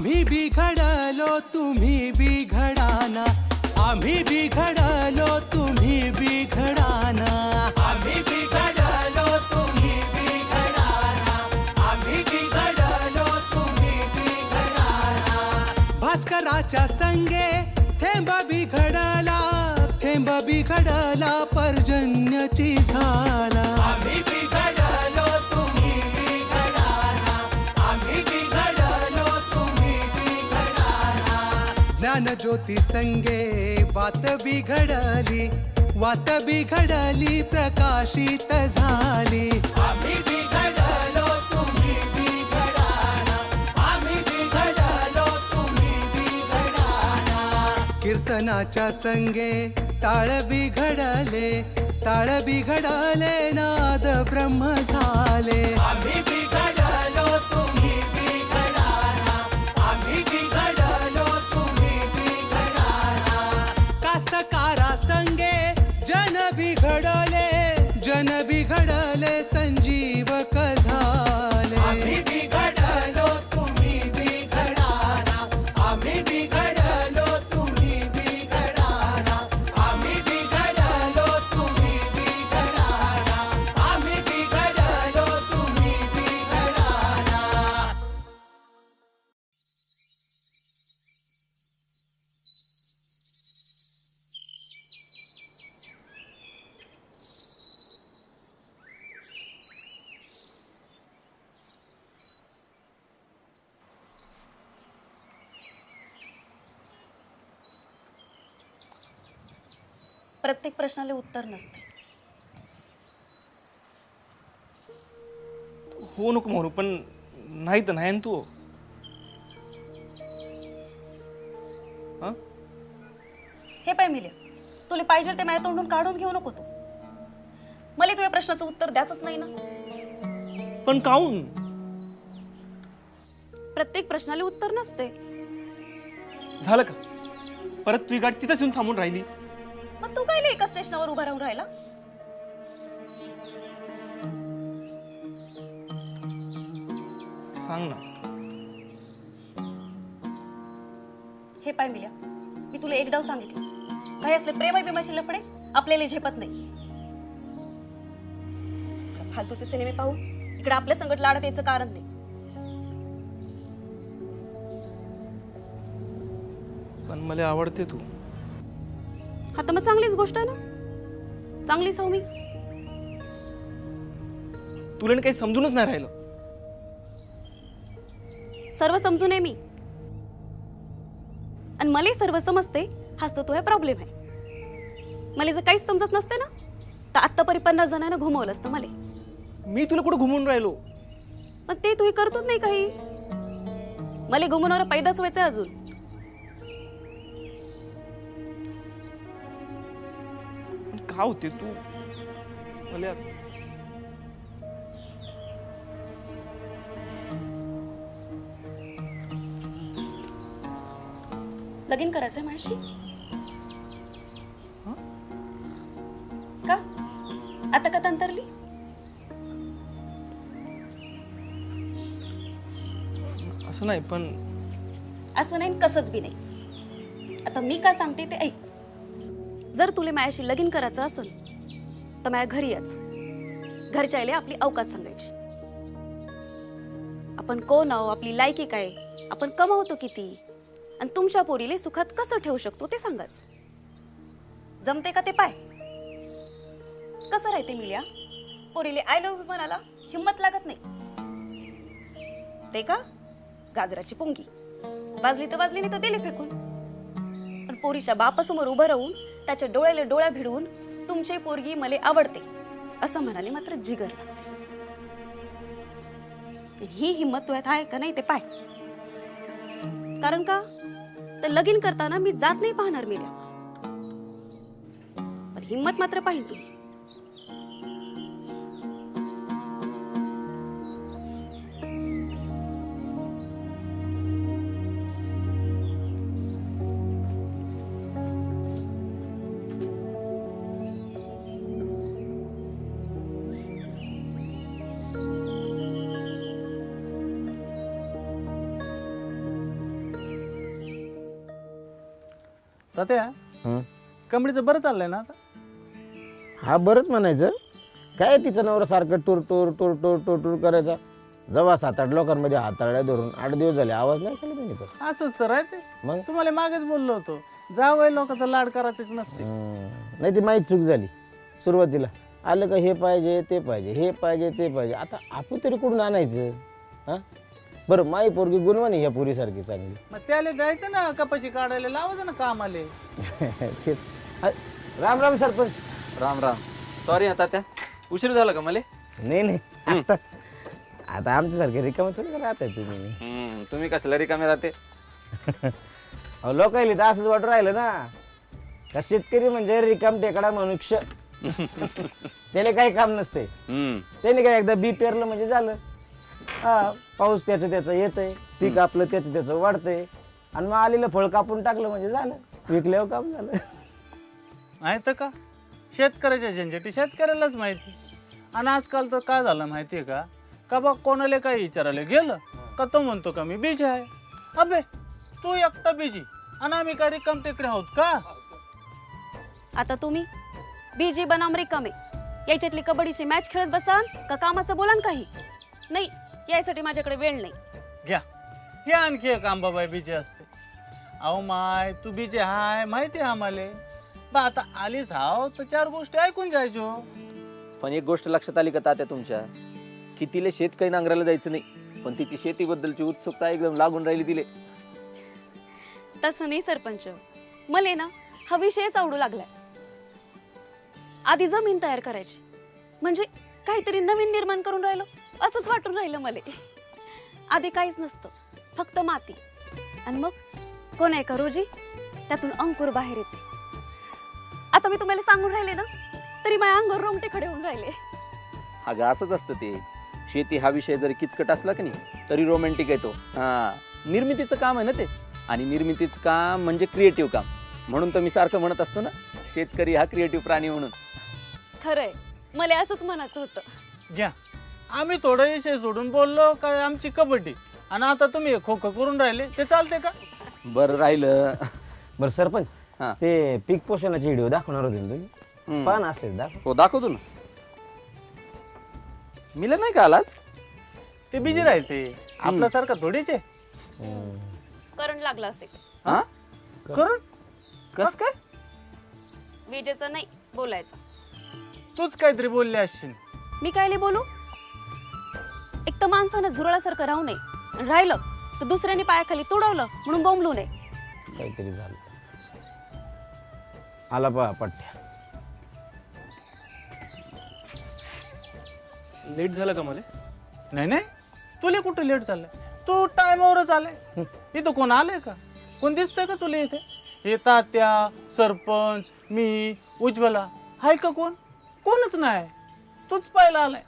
आम्ही बिघडलो तुम्ही बिघडाना, आम्ही बिघडलो तुम्ही बिघडाना, आम्ही बिघडलो तुम्ही बिघडाना, आम्ही बिघडलो तुम्ही बिघडाना. भास्कराच्या संगे थेंब बिघडला, थेंब बिघडला पर्जन्यची झाला. आम्ही बिघडलो तुम्ही बिघडाना, आम्ही बिघडलो तुम्ही बिघडाना. ज्ञानज्योती संगे वात बिघडली, वात बिघडली प्रकाशित झाली. आम्ही बिघडलो तुम्ही बिघडाना, आम्ही बिघडलो तुम्ही बिघडाना. कीर्तनाच्या संगे ताळ बिघडले, ताळ बिघडले नाद ब्रह्म झाले. आम्ही बिघडलो तुम्ही बिघडाना, आम्ही बिघडलो तुम्ही बिघडाना. कास्तकारा संगे जन बिघडले, जन बिघडले संजीवक झाले. आम्ही बिघडलो तुम्ही बिघडाना, आम्ही बिघडलो तुम्ही बिघडाना, आम्ही बिघडलो तुम्ही बिघडाना, आम्ही बिघडलो तुम्ही बिघडाना. प्रत्येक प्रश्नाला उत्तर नसते. हो नको म्हणू, पण नाही तर नाही ना तू. हा? हे पाय मिल्या, तुला पाहिजे ते माझ्या तोंडून काढून घेऊ नको तू. मला तुझ्या प्रश्नाचं उत्तर द्यायचंच नाही ना. पण काऊन? प्रत्येक प्रश्नाला उत्तर नसते. झालं का? परत तुझी गाडी तिथेच येऊन थांबून राहिली. मग तू काय एका स्टेशनावर उभा राहून राहिला? सांग ना. हे पाय मिल्या, मी तुला एक डाव सांगितलं, काही असले प्रेम बिमाशी लफडे आपल्याला झेपत नाही. फालतूचे सिनेमे पाहू इकडे आपल्या संकट लाडत यायचं कारण नाही. पण मला आवडते तू. हा तर मग चांगलीच गोष्ट आहे ना. चांगली सौ मी. तुला काही समजूनच नाही राहिलं. सर्व समजून आहे मी, आणि मला सर्व समजते. हाच तर तो हे प्रॉब्लेम आहे. मला जर काहीच समजत नसते ना, तर आतापर्यंत 50 जणांना घुमवलं असतं मला. मी तुला कुठं घुमून राहिलो? पण ते तू करतोच नाही काही. मला घुमवणारा पैदाच व्हायचं अजून. का होते तू मला? लगीन करायचंय माझ्याशी? का आता का तंतरली? असं नाही, पण असं नाही, कसंच बी नाही. आता मी का सांगते ते ऐक. जर तुला माझ्याशी लगीन करायचं असेल तर माझ्या घरी याच. घरच्या आईला आपली अवकात सांगायची. आपण कोण आहो, आपली लायकी काय, आपण कमावतो किती, आणि तुमच्या पोरीले सुखात कसं ठेवू शकतो ते सांगाच. जमते का ते पाय. कसं राहते मिल्या, पोरीले आय लव्ह यू म्हणाला हिम्मत लागत नाही. ते का गाजराची पुंगी वाजली तर वाजली, नाही तर दिली फेकून. पण पोरीच्या बापासमोर उभं राहून त्याच्या डोळ्याला डोळ्या भिडवून तुमची पोरगी मला आवडते असं म्हणाले मात्र जिगर लागते. ही हिम्मत तुझ्यात आहे का नाही ते पाय. कारण का तर लगीन करताना मी जात नाही पाहणार मिल्या, पण हिम्मत मात्र पाहिजे तू. तात्या कमडीचं बरं चाललंय ना आता? हा बरंच म्हणायचं. काय तिचं नवरा सारखं tour tour tour tour tour tour करायचा. जेव्हा 7-8 लोकांमध्ये हाताळ्या धरून 8 दिवस झाले आवाज नाही केला त्यांनी पण. असंच तर आहे ते. मग तुम्हाला मागेच बोललो होतो, जावई लोकांचा लाड करायचंच नसते. नाही ती माहीत चूक झाली सुरुवातीला. आलं का हे पाहिजे ते पाहिजे, हे पाहिजे ते पाहिजे. आता आपण तरी कुठून आणायचं? हां बरं, माई पोरगी गुणवानी ह्या पोरीसारखी चांगली. मग त्याला द्यायचं ना, कपाशी काढायला लावायचं ना कामाले. तेच. राम राम सरपंच. राम राम. सॉरी आता त्या उशीर झाला का मला? नाही नाही आता आमच्यासारखे रिकामे थोडी राहत आहे तुम्ही. तुम्ही कशाला रिकामे राहते? अहो लोकायला तर असंच वाटून राहिलं ना का शेतकरी म्हणजे रिकाम टेकडा मनुष्य. त्याला काही काम नसते. त्याने काय एकदा बी पेरलं म्हणजे झालं. हा पाऊस त्याचं येतंय, पीक आपलं त्याचं वाढतंय आणि मग आलेलं फळ कापून टाकलं म्हणजे झालं, विकल्यावर काम झालं. नाही तर का, शेतकऱ्याच्या झंझटी शेतकऱ्यालाच माहिती. आणि आजकाल तर काय झालं माहितीये का, का बा कोणाला काही विचारायला गेलं का तो म्हणतो का मी बिजी आहे. अबे तू एकटा बिजी आणि आम्ही काय रिकाम टेकडे आहोत का? आता तुम्ही बीजी बनाम रिकामे याच्यातली कबड्डीची मॅच खेळत बसाल का कामाचं बोलान काही नाही. यासाठी माझ्याकडे वेळ नाही. घ्या हे आणखी एक आंबाबाई बिजी असते. अहो माय तू बिजी हाय माहिती आहे आम्हाला. बा आता आलीच हाव तर 4 गोष्टी ऐकून जायचो. पण एक गोष्ट लक्षात आली का तात्या तुमच्या, की तिला शेत काही नांगरायला जायचं नाही, पण तिची शेतीबद्दलची उत्सुकता एकदम लागून राहिली तिले. तसं नाही सरपंच, मले ना हा विषयच आवडू लागलाय. आधी जमीन तयार करायची म्हणजे काहीतरी नवीन निर्माण करून राहिलो असंच वाटून राहिलं मले. आधी काहीच नसतं, फक्त माती, आणि मग कोण एका रोजी त्यातून अंकुर बाहेर येते. आता मी तुम्हाला सांगून राहिले ना तरी माझ्या अंगावर रोमटे खडे होऊन राहिले. अगं असंच असतं ते. शेती हा विषय जरी किचकट असला की नाही तरी रोमॅन्टिक येतो. हा निर्मितीचं काम आहे ना ते, आणि निर्मितीचं काम म्हणजे क्रिएटिव्ह काम. म्हणून तर मी सारखं म्हणत असतो ना, शेतकरी हा क्रिएटिव्ह प्राणी म्हणून. खरंय, मला असंच म्हणायचं होतं. घ्या आम्ही थोडा विषय सोडून बोललो काय आमची कबड्डी, आणि आता तुम्ही खो खो करून राहिले ते चालते का? बरं राहिलं. बरं सरपंच, हा. ते पीक पोषणाचे व्हिडिओ दाखवणार होते ना तुम्ही, पान असले दाखव. हो दाखवतो ना. मिलं नाही का आलाच? ते बिजी राहते आपल्यासारखं थोडीच आहे. करंट लागला असेल. हा करून कस काय? विजेचं नाही बोलायचं. तूच काहीतरी बोलले असशील. मी कायले बोलू? एक तर माणसानं झुरळासारखं राहू नये, आणि राहिलं तर दुसऱ्याने पायाखाली तुडवलं म्हणून बोंबलू नये. काहीतरी झालं. आला पहा पट्ट्या. लेट झालं का मला? नाही नाही तुला कुठं लेट चाललंय, तू टायमावरच आलाय. इथं कोण आलंय का? कोण दिसतंय का तुला इथे? हे तात्या, सरपंच, मी, उज्ज्वला हाय का कोण? कोणच नाही. तूच पाहायला आलाय.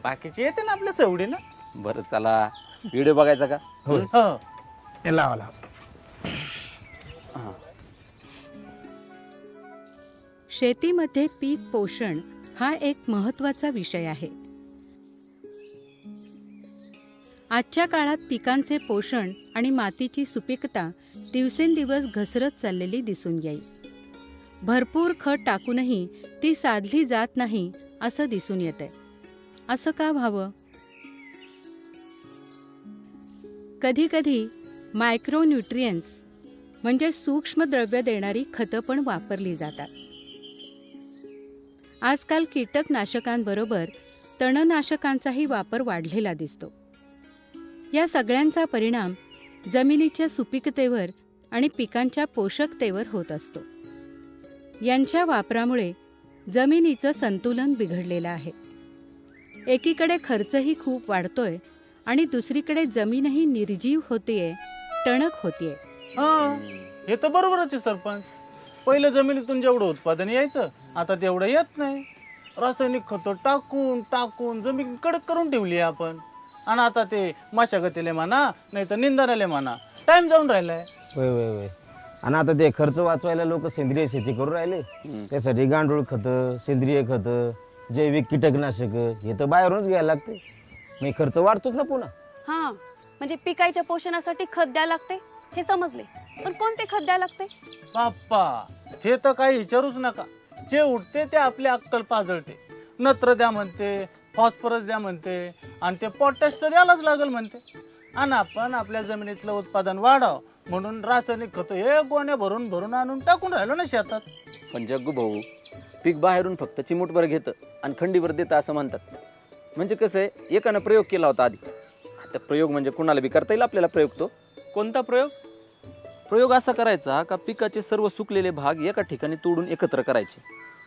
बाकीचे येते ना आपल्या सवडी ना. बरं चला, व्हिडिओ बघायचा का? हो हे लावा. शेतीमध्ये पीक पोषण हा एक महत्त्वाचा विषय आहे. आजच्या काळात पिकांचे पोषण आणि मातीची सुपीकता दिवसेंदिवस घसरत चाललेली दिसून येईल. भरपूर खत टाकूनही ती साधली जात नाही असं दिसून येतंय. असं का व्हावं? कधीकधी मायक्रोन्यूट्रियन्स म्हणजे सूक्ष्म द्रव्य देणारी खतं पण वापरली जातात. आजकाल कीटकनाशकांबरोबर तणनाशकांचाही वापर वाढलेला दिसतो. या सगळ्यांचा परिणाम जमिनीच्या सुपीकतेवर आणि पिकांच्या पोषकतेवर होत असतो. यांच्या वापरामुळे जमिनीचं संतुलन बिघडलेलं आहे. एकीकडे खर्चही खूप वाढतोय आणि दुसरीकडे जमीनही निर्जीव होतीये, टणक होतीये. हा हे तर बरोबरच आहे सरपंच. पहिलं जमिनीतून जेवढं उत्पादन यायचं आता तेवढं येत नाही. रासायनिक खतं टाकून टाकून जमीन कडक करून ठेवली आहे आपण. आणि आता ते मशागतीले म्हणा नाही तर निंदनाले म्हणा टाइम जाऊन राहिलाय. होय होय होय. आणि आता ते खर्च वाचवायला लोक सेंद्रिय शेती करून राहिले. त्यासाठी गांडूळ खतं, सेंद्रिय खतं, जैविक कीटकनाशक हे तर बाहेरूनच घ्यायला लागते. मग खर्च वाढतोच ना पुन्हा. हा म्हणजे पिकाच्या पोषणासाठी खत द्यायला लागते हे समजले, पण कोणते खत द्यायला लागते? बाप्पा ते तर काही विचारूच नका. जे उठते ते आपली अक्कल पाजळते. नत्र द्या म्हणते, फॉस्फरस द्या म्हणते, आणि ते पोटॅश तर द्यायलाच लागल म्हणते. आणि आपण आपल्या जमिनीतलं उत्पादन वाढावं म्हणून रासायनिक खत हे गोण्या भरून भरून आणून टाकून राहिलो ना शेतात. पण जग्गू भाऊ, पीक बाहेरून फक्त चिमूटभर घेतं आणि खंडीभर देतं असं म्हणतात. म्हणजे कसं आहे, एकानं प्रयोग केला होता आधी. आता प्रयोग म्हणजे कुणाला बी करता येईल आपल्याला प्रयोग तो. कोणता प्रयोग? प्रयोग असा करायचा का पिकाचे सर्व सुकलेले भाग एका ठिकाणी तोडून एकत्र करायचे,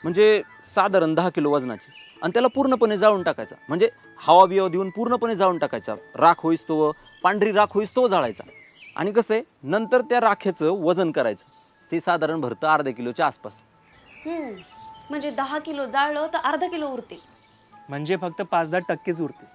म्हणजे साधारण 10 किलो वजनाचे, आणि त्याला पूर्णपणे जाळून टाकायचा. म्हणजे हवा बिवा देऊन पूर्णपणे जाळून टाकायचा. राख होईस तो, पांढरी राख होईस तो जाळायचा. आणि कसं आहे, नंतर त्या राखेचं वजन करायचं. ते साधारण भरतं अर्धा किलोच्या आसपास. म्हणजे 10 किलो जाळलं तर अर्धा किलो उरते. म्हणजे फक्त 5-10% उरते.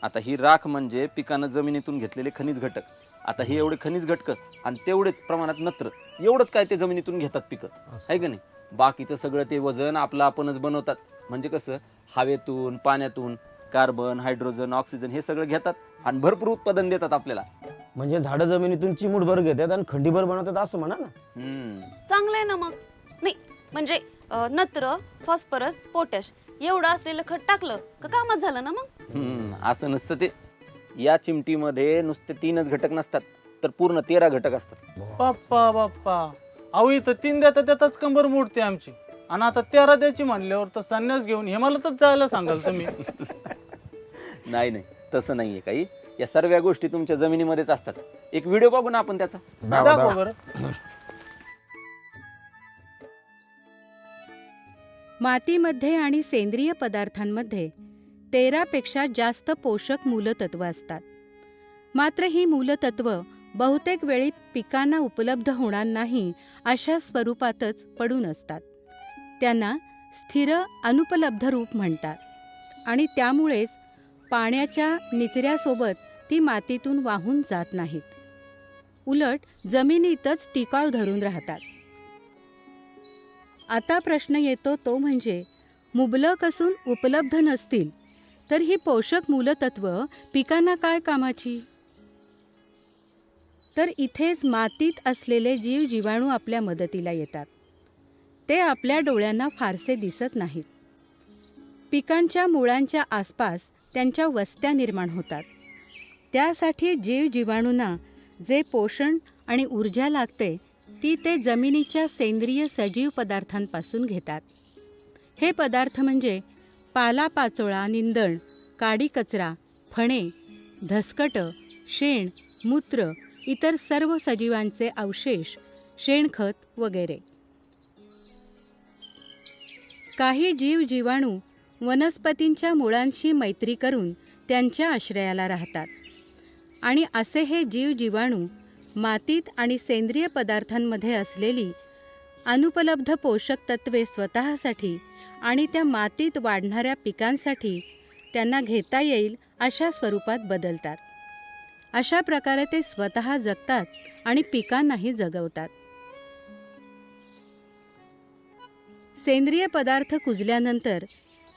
आता ही राख म्हणजे पिकानं जमिनीतून घेतलेले खनिज घटक. आता हे एवढे खनिज घटक आणि तेवढेच प्रमाणात नत्र, एवढंच काय ते जमिनीतून घेतात पिकं, आहे का नाही? बाकीचं सगळं ते वजन आपलं आपणच बनवतात. म्हणजे कसं, हवेतून, पाण्यातून कार्बन, हायड्रोजन, ऑक्सिजन हे सगळं घेतात आणि भरपूर उत्पादन देतात आपल्याला. म्हणजे झाडं जमिनीतून चिमूटभर घेतात आणि खंडीभर बनवतात असं म्हणा ना. चांगलं आहे ना मग. नाही म्हणजे नत्र, फॉस्फरस, पोटॅश एवढं असलेलं खत टाकलं का कामच झालं ना मग. असं नसतं ते. या चिमटीमध्ये नुसते 3च घटक नसतात, तर पूर्ण 13 घटक असतात. बाप्पा बाप्पा, अहो इथं 3 देता त्यातच कंबर मोडते आमची, आणि आता 13 द्यायची म्हणल्यावर तर संन्यास घेऊन हिमालयातच जायला सांगाल तुम्ही. नाही नाही, तसं नाहीये काही. या सर्व गोष्टी तुमच्या जमिनीमध्येच असतात. एक व्हिडिओ बघू ना आपण त्याचा. दाखव बरं. मातीमध्ये आणि सेंद्रिय पदार्थांमध्ये 13पेक्षा जास्त पोषक मूलतत्व असतात. मात्र ही मूलतत्व बहुतेक वेळी पिकांना उपलब्ध होणार नाही अशा स्वरूपातच पडून असतात. त्यांना स्थिर अनुपलब्ध रूप म्हणतात, आणि त्यामुळेच पाण्याच्या निचऱ्यासोबत ती मातीतून वाहून जात नाहीत. उलट जमिनीतच टिकाव धरून राहतात. आता प्रश्न येतो तो म्हणजे, मुबलक असून उपलब्ध नसतील तर ही पोषक मूलतत्व पिकांना काय कामाची? तर इथेच मातीत असलेले जीव जीवाणू आपल्या मदतीला येतात. ते आपल्या डोळ्यांना फारसे दिसत नाहीत. पिकांच्या मुळांच्या आसपास त्यांच्या वस्त्या निर्माण होतात. त्यासाठी जीव जीवाणूंना जे पोषण आणि ऊर्जा लागते ती ते जमिनीच्या सेंद्रिय सजीव पदार्थांपासून घेतात. हे पदार्थ म्हणजे पालापाचोळा, निंदण, काडी कचरा, फणे, धसकटं, शेण, मूत्र, इतर सर्व सजीवांचे अवशेष, शेणखत वगैरे. काही जीव जीवाणू वनस्पतींच्या मुळांशी मैत्री करून त्यांच्या आश्रयाला राहतात, आणि असे हे जीव जीवाणू मातीत आणि सेंद्रिय पदार्थांमध्ये असलेली अनुपलब्ध पोषक तत्वे स्वतःसाठी आणि त्या मातीत वाढणाऱ्या पिकांसाठी त्यांना घेता येईल अशा स्वरूपात बदलतात. अशा प्रकारे ते स्वतः जगतात आणि पिकांनाही जगवतात. सेंद्रिय पदार्थ कुजल्यानंतर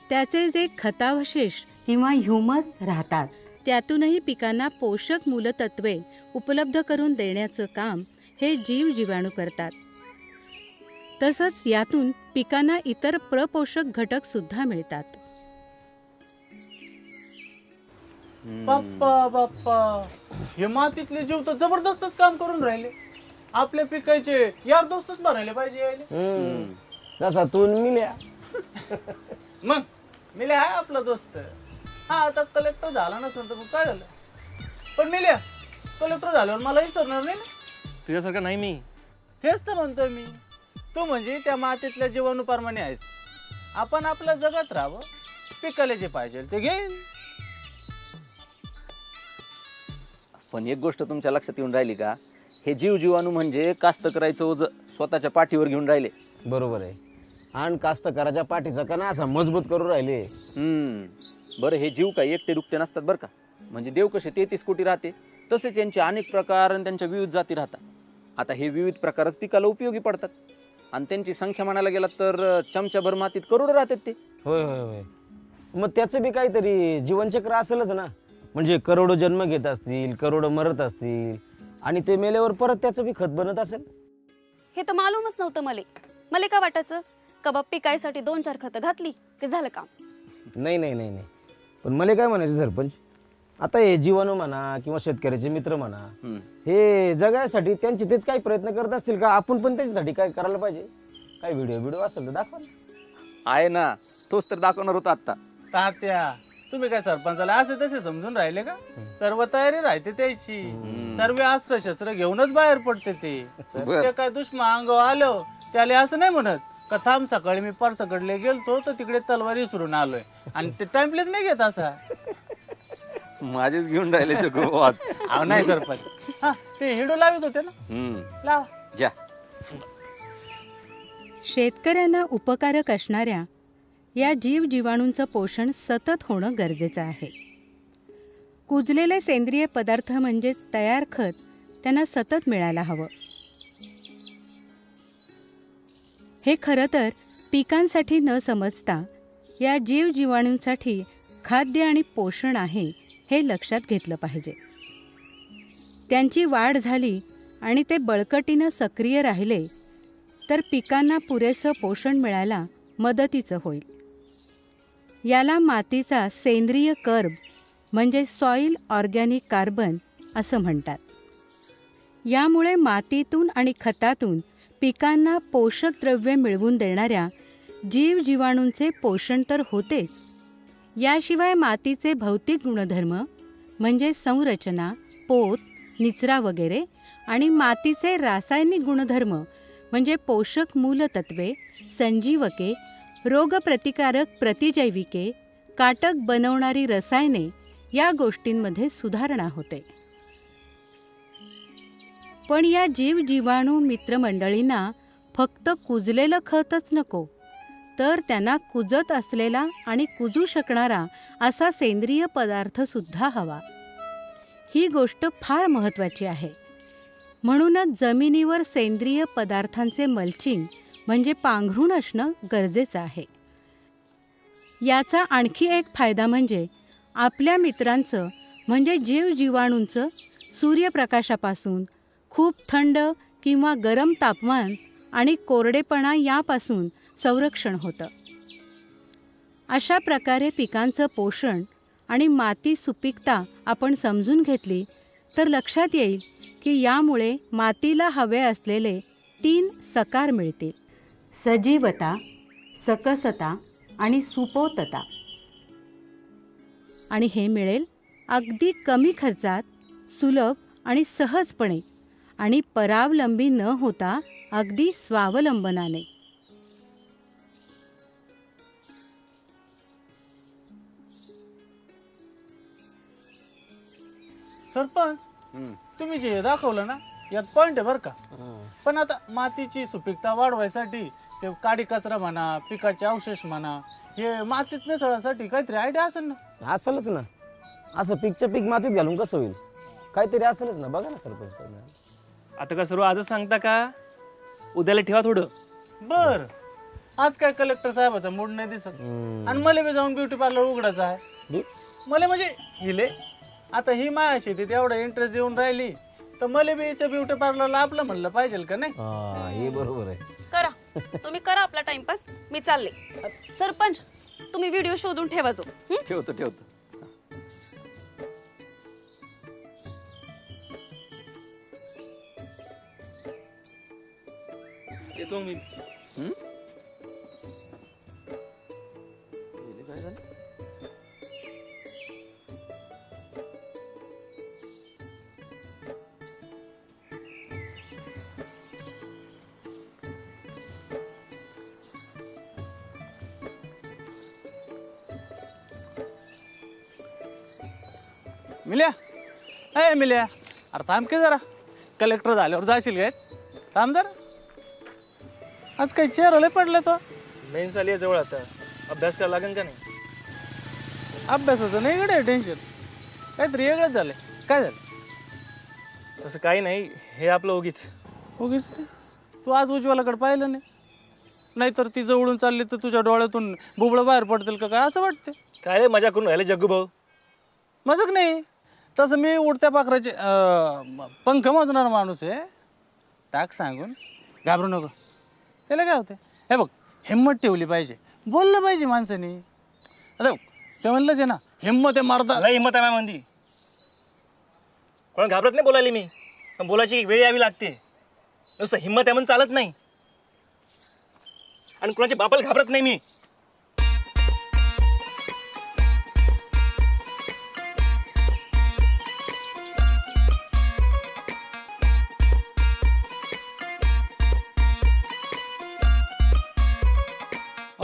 त्याचे जे खतावशेष किंवा ह्युमस राहतात, त्यातूनही पिकांना पोषक मूलतत्वे उपलब्ध करून देण्याचं काम हे जीव जीवाणू करतात. तसंच यातून पिकांना इतर प्रपोषक घटक सुद्धा मिळतात. बाप्पा बाप्पा, हे मातीतले जीव तर जबरदस्तच काम करून राहिले. आपल्या पिकायचे यार दोस्तच भरायले पाहिजे यायले. जसा तू मिल्या. मग मिल्या आहे आपला दोस्त. हा आता कलेक्टर झाला नसेल तर मग काय झालं, पण मिल्या कलेक्टर झाल्यावर मला विचारणार नाही ना. तुझ्यासारखं नाही मी. तेच तर म्हणतोय मी. तू म्हणजे त्या मातीतल्या जीवाणूप्रमाणे आहेस. आपण आपल्या जगात राहावं, पिकाला जे पाहिजे ते घेईन. पण एक गोष्ट तुमच्या लक्षात येऊन राहिली का, हे जीव जीवाणू म्हणजे कास्तकरायचं ओझं स्वतःच्या पाठीवर घेऊन राहिले. बरोबर आहे. आणि कास्तकाराच्या पाठीचा कणा असा मजबूत करून राहिले. बरं, हे जीव काही एकटे दुखते नसतात बरं का. म्हणजे देव कसे 33 कोटी राहते, तसेच यांचे अनेक प्रकार आणि त्यांच्या विविध जाती राहतात. आता हे विविध प्रकारच पिकाला उपयोगी पडतात, आणि त्यांची संख्या म्हणायला गेला तर चमच्याभर मातीत करोड राहतात ते. होय होय होय. मग त्याचं बी काहीतरी जीवनचक्र असेलच ना. म्हणजे करोडो जन्म घेत असतील, करोडो मरत असतील, आणि ते मेल्यावर परत त्याचं बी खत बनत असेल. हे तर मालूमच नव्हतं मला का वाटायचं कबाब पिकायसाठी 2-4 खतं घातली की झालं काम. नाही नाही नाही नाही, पण मला काय म्हणायचं सरपंच, आता हे जीवाणू म्हणा किंवा शेतकऱ्याचे मित्र म्हणा, हे जगायसाठी त्यांचे तेच काही प्रयत्न करत असतील का? आपण पण त्याच्यासाठी काय करायला पाहिजे? काय व्हिडिओ असेल तर दाखवा ना. आहे ना, तोच तर दाखवणार होता आता. तात्या तुम्ही काय सरपंचाला असे तसे समजून राहिले का? सर्व तयारी राहते त्याची, सर्व अस्त्र शस्त्र घेऊनच बाहेर पडते ते काय दुश्मन अंगावर आलं त्याला असं नाही म्हणत का थांब सकाळी मी परसकडले गेलतो तर तिकडे तलवार विसरून आलोय, आणि ते टाइमलेच नाही घेत असा. माझेच घेऊन राहिले जगू आज. अहो नाही सरपंच, हा ते हिडो लावित होते ना, लावा. घ्या. शेतकऱ्यांना उपकारक असणाऱ्या या जीवजीवाणूंचं पोषण सतत होणं गरजेचं आहे. कुजलेले सेंद्रिय पदार्थ म्हणजेच तयार खत त्यांना सतत मिळायला हवं. हे खरं तर पिकांसाठी न समजता या जीवजीवाणूंसाठी खाद्य आणि पोषण आहे हे लक्षात घेतलं पाहिजे. त्यांची वाढ झाली आणि ते बळकटीनं सक्रिय राहिले तर पिकांना पुरेसं पोषण मिळायला मदतीचं होईल. याला मातीचा सेंद्रिय कर्ब म्हणजे सॉईल ऑर्गॅनिक कार्बन असं म्हणतात. यामुळे मातीतून आणि खतातून पिकांना पोषक द्रव्ये मिळवून देणाऱ्या जीवजीवाणूंचे पोषण तर होतेच, याशिवाय मातीचे भौतिक गुणधर्म म्हणजे संरचना, पोत, निचरा वगैरे आणि मातीचे रासायनिक गुणधर्म म्हणजे पोषक मूलतत्वे, संजीवके, रोगप्रतिकारक प्रतिजैविके, काटक बनवणारी रसायने या गोष्टींमध्ये सुधारणा होते. पण या जीवजीवाणू मित्रमंडळींना फक्त कुजलेलं खतच नको, तर त्यांना कुजत असलेला आणि कुजू शकणारा असा सेंद्रिय पदार्थसुद्धा हवा. ही गोष्ट फार महत्त्वाची आहे. म्हणूनच जमिनीवर सेंद्रिय पदार्थांचे मल्चिंग म्हणजे पांघरूण असणं गरजेचं आहे. याचा आणखी एक फायदा म्हणजे आपल्या मित्रांचं म्हणजे जीवजीवाणूंचं सूर्यप्रकाशापासून, खूप थंड किंवा गरम तापमान आणि कोरडेपणा यापासून संरक्षण होतं. अशा प्रकारे पिकांचं पोषण आणि माती सुपीकता आपण समजून घेतली तर लक्षात येईल की यामुळे मातीला हवे असलेले 3 सकार मिळतील: सजीवता, सकसता आणि सुपोतता. आणि हे मिळेल अगदी कमी खर्चात, सुलभ आणि सहजपणे, आणि परावलंबी न होता अगदी स्वावलंबनाने. सरपंच तुम्ही जे दाखवलं ना यात पॉइंट आहे बरं का. पण आता मातीची सुपीकता वाढवायसाठी ते काडी कचरा म्हणा, पिकाचे अवशेष म्हणा, हे मातीत मिसळण्यासाठी काहीतरी आयडिया असेल ना? असेलच ना. असं पीकच्या पीक मातीत घालून कसं होईल? काहीतरी असेलच ना. बघा ना सरपंच. आता का सर्व आजच सांगता का? उद्याला ठेवा थोडं. बर आज काय कलेक्टर साहेबाचा मूड नाही दिसत, आणि मला बी जाऊन ब्युटी पार्लर उघडायचं आहे. मला म्हणजे हिले आता ही माया शेतीत एवढा इंटरेस्ट देऊन राहिली तर मला बी हिच्या ब्युटी पार्लरला आपलं म्हणलं पाहिजे का नाही? हे बरोबर आहे. करा, तुम्ही करा आपला टाइमपास, मी चालले. सरपंच तुम्ही व्हिडिओ शोधून ठेवा जो. ठेवतो. येतो मी. काय झालं? मिल्या, ए मिल्या, अरे थांब की जरा. कलेक्टर झाल्यावर जाशील काय? थांब जरा. आज काही चेहरा लय पडले तर. मेन्स आली आहे जवळ, आता अभ्यास करायला लागेल का नाही? अभ्यासाचं नाही गडे टेन्शन, काहीतरी वेगळंच झालंय. काय झालं? तसं काही नाही, हे आपलं उगीच. उगीच नाही. तू आज उज्ज्वलाकडे पाहिलं नाही, नाहीतर ती जवळून चालली तर तुझ्या डोळ्यातून बुबळं बाहेर पडतील का काय असं वाटतं. काय रे मजा करून राहिले जग्गू भाऊ? मजाक नाही, तसं मी उडत्या पाखराचे पंख मजणार माणूस आहे. टाक सांगून घाबरू नको. त्याला काय होते, हे बघ हिंमत ठेवली पाहिजे, बोललं पाहिजे माणसानी. आता बघ, ते म्हणलंच आहे ना, हिंमत आहे मारता. लय हिंमत आहे मंदी. कोण घाबरत नाही बोलायला मी, पण बोलायची वेळ यावी लागते. नुसतं हिंमत आहे म्हणून चालत नाही. आणि कोणाच्या बापाला घाबरत नाही मी.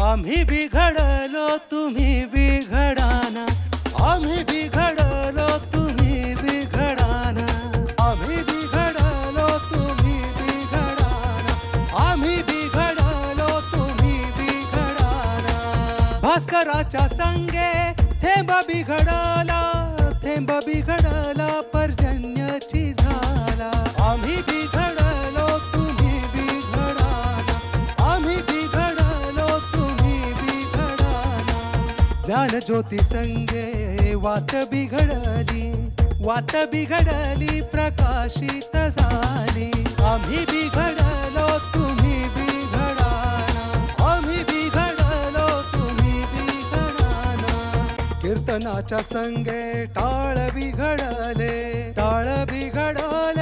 आम्ही बिघडलो तुम्ही बिघडाना, आम्ही बिघडलो तुम्ही बिघडाना, आम्ही बिघडलो तुम्ही बिघडाना, आम्ही बिघडलो तुम्ही बिघडाना. भास्कराच्या संगे थेंब बिघडला, थेंब बिघडला पर्जन्याची झाला. आम्ही बिघडलो तुम्ही बिघडाना, आम्ही बिघडलो तुम्ही बिघडाना. ज्ञान ज्योती संगे वात बिघडली, वात बिघडली प्रकाशित झाली. आम्ही बिघडलो तुम्ही बिघडाना, आम्ही बिघडलो तुम्ही बिघडाना. कीर्तनाच्या संगे टाळ बिघडले, टाळ बिघडले